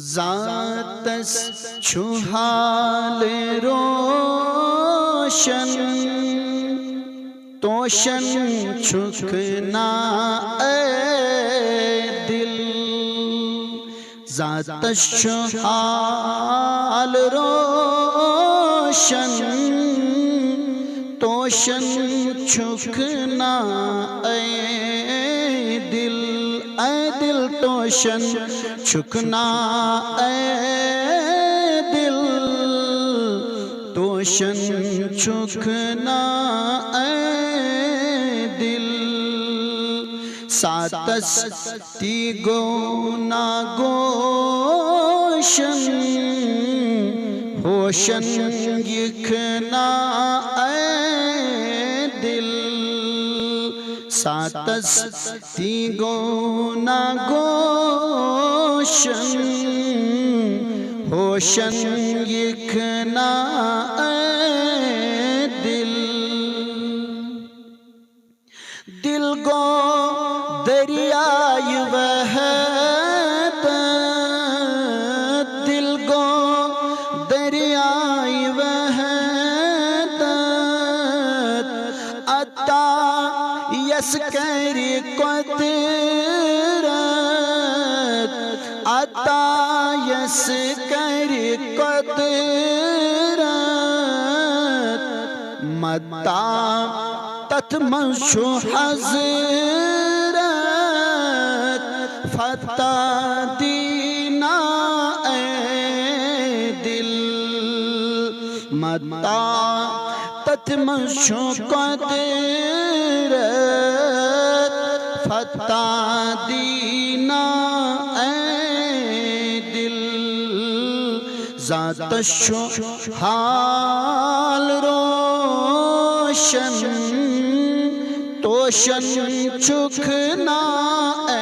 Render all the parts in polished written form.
ذاتس چھُ حال روشن توشن چھُکھ نا اے دل ذاتس چھُ حال روشن توشن چھُکھ نا اے دل توشن چھُکھ نا اے دل توشن چھُکھ نا اے دل ساتس تی گو نا گوشن ہوشن یکھ نا اے دل ساتس تی گو نا گوشن ہوشن یکھ نا اے دل دل گو دریائے وحدت دل گو دریائے وحدت عطا یس کری قدرت عطا یس کری قدرت متا تتھ منٛز چھُ حضرت فتح دینا اے دل متا تتھ منٛز چھُ قدرت فتح دینا اے دل ذاتس چھُ حال روشن توشن چھُکھ نا اے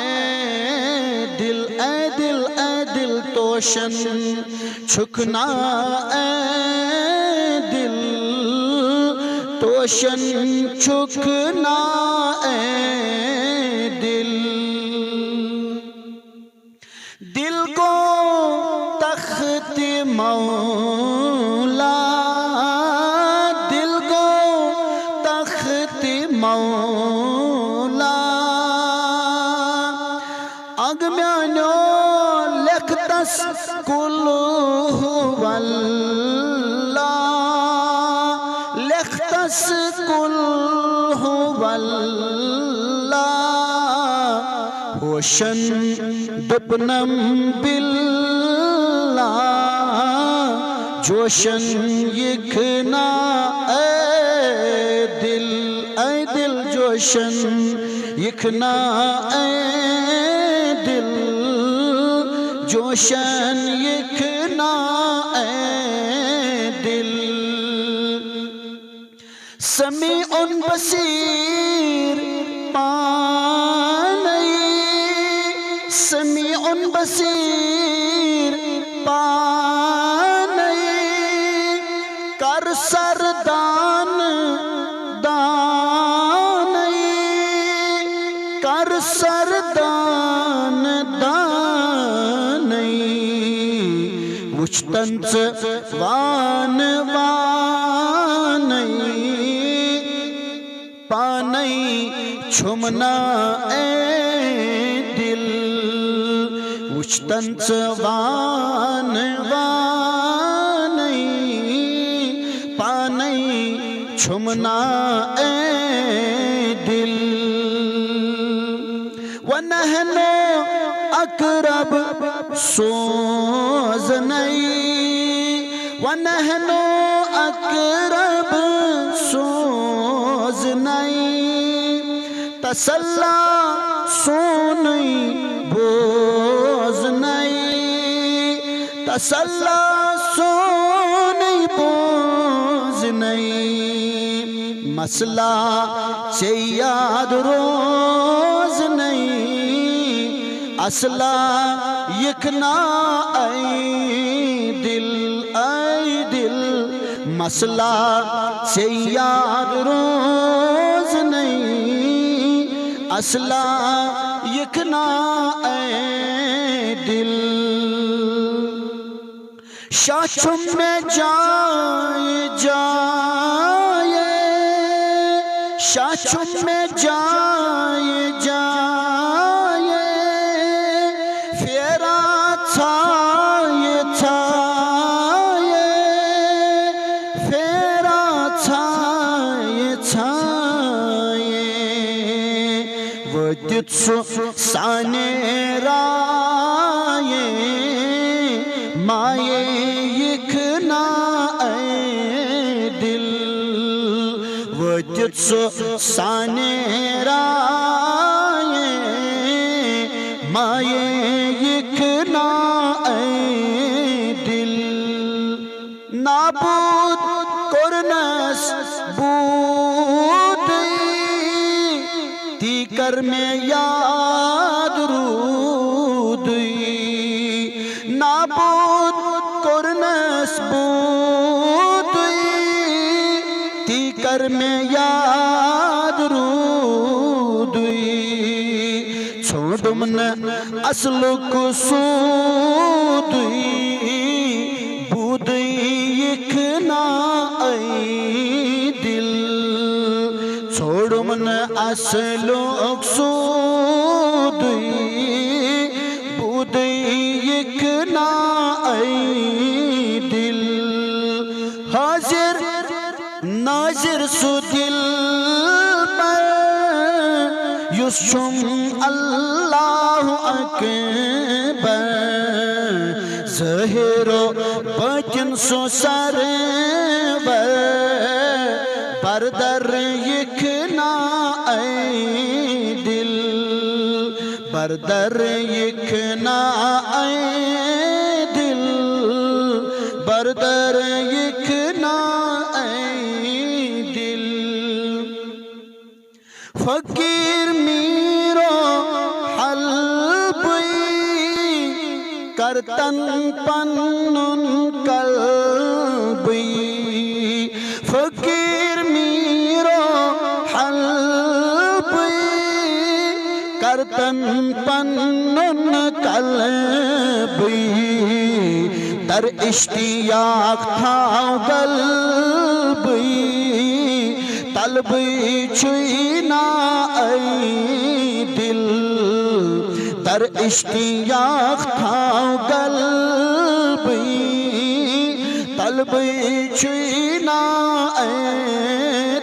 دل توشن چھُکھ نا اے دل توشن چھُکھ نا اے دل دل کو تخت مولا دل کو تخت مولا اگ میانو لکھتس کل هو اللہ لکھتس کل هو اللہ ہوشن دپنم باللہ جوشن یکھ نا اے دل جوشن یکھ نا اے دل جوشن یکھ نا اے دل سمیع بصیر پانئی سمیع بصیر پانئی کر سردان دانئی کر سردان دانئی وچھتن وان وانئی پانئی چھمنا اے دل وچھتن وان وانئی پانئی چھمنا اے دل ونحن اقرب سوزنئی ونحن اقرب سوزنئی تسلی سونئی بوزنئی تسلی سونئی بوزنئی مسئلہ سے یاد روز نہیں اصلہ یکنا اے دل مسئلہ سے یاد روز نہیں اصلہ یکنا اے دل شاشم میں جائے جائے شاشم میں جائے جائے پھیرا چھائے چھائے پھیرا چھائے چھائے وہ دت سو سانے رائے مائے یکنا اے دل وہ دت سو سانے رائے مائے یکنا اے دل نابود کرنس بودی تیکر میں یاد رودی نابود کرنس بودی تیکر میں یاد رودی چھوڑم نہ اصل قصودی بودی یکنا اے دل چھوڑم نہ اصل قصودی بودی یکنا اے دل حاضر ناظر سو دل پر یسم اللہ اکبر ظاہر و باطن سو سرور بردر یکنا اے دل بردر یکنا اے دل بردر یکنا اے دل فقیر میرو حلبی کرتن پنن قلبی فقیر میرو حلبی کرتن پنن قلبی در اشتیاق تھا قلبی طلبی چھوئینا اے دل در اشتیاق تھا قلبی طلبی چھوئینا اے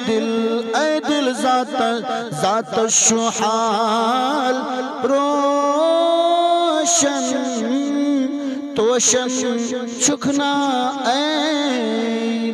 دل ذات الشحال روشن توشن چھکنا اے